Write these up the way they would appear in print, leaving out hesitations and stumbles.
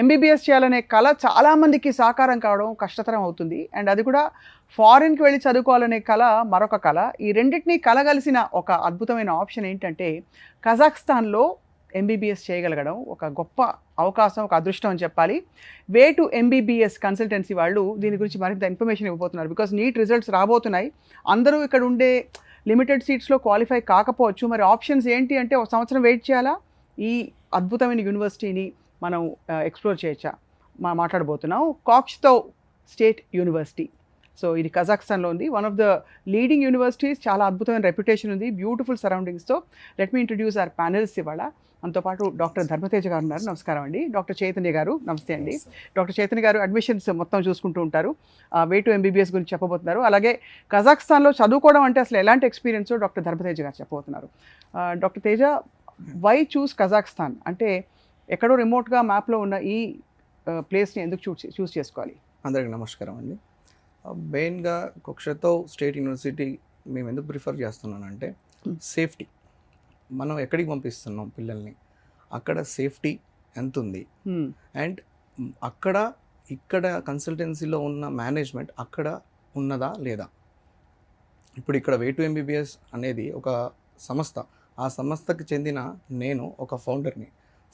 MBBS చేయాలనే కళ చాలామందికి సాకారం కావడం కష్టతరం అవుతుంది. అండ్ అది కూడా ఫారిన్‌కి వెళ్లి చదువుకోవాలనే కళ మరొక కళ. ఈ రెండిటిని కలగలిసిన ఒక అద్భుతమైన ఆప్షన్ ఏంటంటే కజాఖ్స్తాన్‌లో ఎంబీబీఎస్ చేయగలగడం ఒక గొప్ప అవకాశం, ఒక అదృష్టం అని చెప్పాలి. వే టు ఎంబీబీఎస్ కన్సల్టెన్సీ వాళ్ళు దీని గురించి మరింత ఇన్ఫర్మేషన్ ఇవ్వబోతున్నారు. బికాస్ నీట్ రిజల్ట్స్ రాబోతున్నాయి. అందరూ ఇక్కడ ఉండే లిమిటెడ్ సీట్స్‌లో క్వాలిఫై కాకపోవచ్చు. మరి ఆప్షన్స్ ఏంటి అంటే ఒక సంవత్సరం వెయిట్ చేయాలా? ఈ అద్భుతమైన యూనివర్సిటీని మనం ఎక్స్‌ప్లోర్ చేయొచ్చా? మాట్లాడబోతున్నాం. కాక్ష్‌తౌ స్టేట్ యూనివర్సిటీ. సో ఇది కజాఖ్స్తాన్‌లో ఉంది. One of the leading universities. చాలా అద్భుతమైన రెప్యుటేషన్ ఉంది. బ్యూటిఫుల్ సరౌండింగ్స్‌తో. Let me introduce our panelist ఇవాళ. మనతో పాటు డాక్టర్ ధర్మతేజ గారు ఉన్నారు. నమస్కారం అండి. డాక్టర్ చైతన్య గారు నమస్తే అండి. డాక్టర్ చైతన్య గారు అడ్మిషన్స్ మొత్తం చూసుకుంటూ ఉంటారు. వే టు ఎంబీబీఎస్ గురించి చెప్పబోతున్నారు. అలాగే కజాఖ్స్తాన్లో చదువుకోవడం అంటే అసలు ఎలాంటి ఎక్స్పీరియన్సో డాక్టర్ ధర్మతేజ గారు చెప్పబోతున్నారు. Doctor Teja, why choose Kazakhstan? అంటే ఎక్కడో రిమోట్గా మ్యాప్లో ఉన్న ఈ ప్లేస్ని ఎందుకు చూస్ చేసుకోవాలి? అందరికీ నమస్కారం అండి. మెయిన్గా కోక్షతౌ స్టేట్ యూనివర్సిటీ మేము ఎందుకు ప్రిఫర్ చేస్తున్నానంటే సేఫ్టీ. మనం ఎక్కడికి పంపిస్తున్నాం పిల్లల్ని, అక్కడ సేఫ్టీ ఎంత ఉంది, అండ్ ఇక్కడ కన్సల్టెన్సీలో ఉన్న మేనేజ్మెంట్ అక్కడ ఉన్నదా లేదా. ఇప్పుడు ఇక్కడ వే టు ఎంబీబీఎస్ అనేది ఒక సంస్థ. ఆ సంస్థకి చెందిన నేను ఒక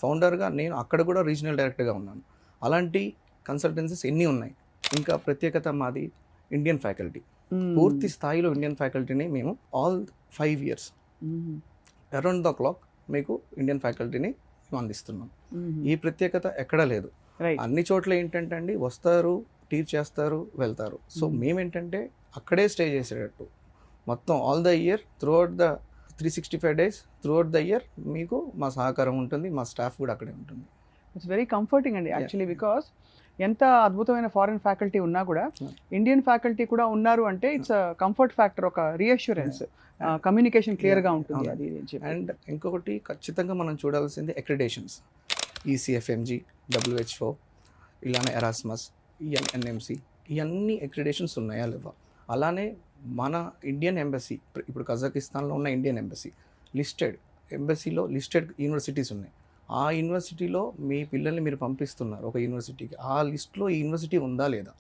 ఫౌండర్గా నేను అక్కడ కూడా రీజనల్ డైరెక్టర్గా ఉన్నాను. అలాంటి కన్సల్టెన్సీస్ ఎన్ని ఉన్నాయి. ఇంకా ప్రత్యేకత మాది ఇండియన్ ఫ్యాకల్టీ. పూర్తి స్థాయిలో ఇండియన్ ఫ్యాకల్టీని మేము all 5 years around the clock మీకు ఇండియన్ ఫ్యాకల్టీని మేము అందిస్తున్నాం. ఈ ప్రత్యేకత ఎక్కడా లేదు. అన్ని చోట్ల ఏంటంటే అండి, వస్తారు, టీచ్ చేస్తారు, వెళ్తారు. సో మేమేంటంటే అక్కడే స్టే చేసేటట్టు మొత్తం all the year throughout the 365 days throughout the year మీకు మా సహకారం ఉంటుంది. మా స్టాఫ్ కూడా అక్కడే ఉంటుంది. ఇట్స్ వెరీ కంఫర్టింగ్ అండి యాక్చువల్లీ. బికాస్ ఎంత అద్భుతమైన ఫారిన్ ఫ్యాకల్టీ ఉన్నా కూడా ఇండియన్ ఫ్యాకల్టీ కూడా ఉన్నారు అంటే ఇట్స్ కంఫర్ట్ ఫ్యాక్టర్, ఒక రీఅష్యూరెన్స్, కమ్యూనికేషన్ క్లియర్గా ఉంటుంది. అది అండ్ ఇంకొకటి ఖచ్చితంగా మనం చూడాల్సింది అక్రిడేషన్స్. ECFMG, WHO, ఇలానే ఎరాస్మస్, NMC, ఇవన్నీ అక్రిడేషన్స్ ఉన్నాయా లేవా. అలానే మన ఇండియన్ ఎంబసీ, ఇప్పుడు కజాకిస్తాన్లో ఉన్న ఇండియన్ ఎంబసీ ఎంబసీలో లిస్టెడ్ యూనివర్సిటీస్ ఉన్నాయి. ఆ యూనివర్సిటీలో మీ పిల్లల్ని మీరు పంపిస్తున్నారు ఒక యూనివర్సిటీకి, ఆ లిస్ట్లో ఈ యూనివర్సిటీ ఉందా లేదా.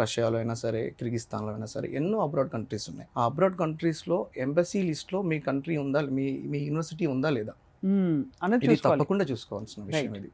రష్యాలో అయినా సరే, కిర్గిస్తాన్లో అయినా సరే, ఎన్నో అబ్రాడ్ కంట్రీస్ ఉన్నాయి. ఆ అబ్రాడ్ కంట్రీస్లో ఎంబసీ లిస్ట్లో మీ కంట్రీ ఉందా, మీ యూనివర్సిటీ ఉందా లేదా, ఇది తప్పకుండా చూసుకోవాల్సిన విషయం ఇది.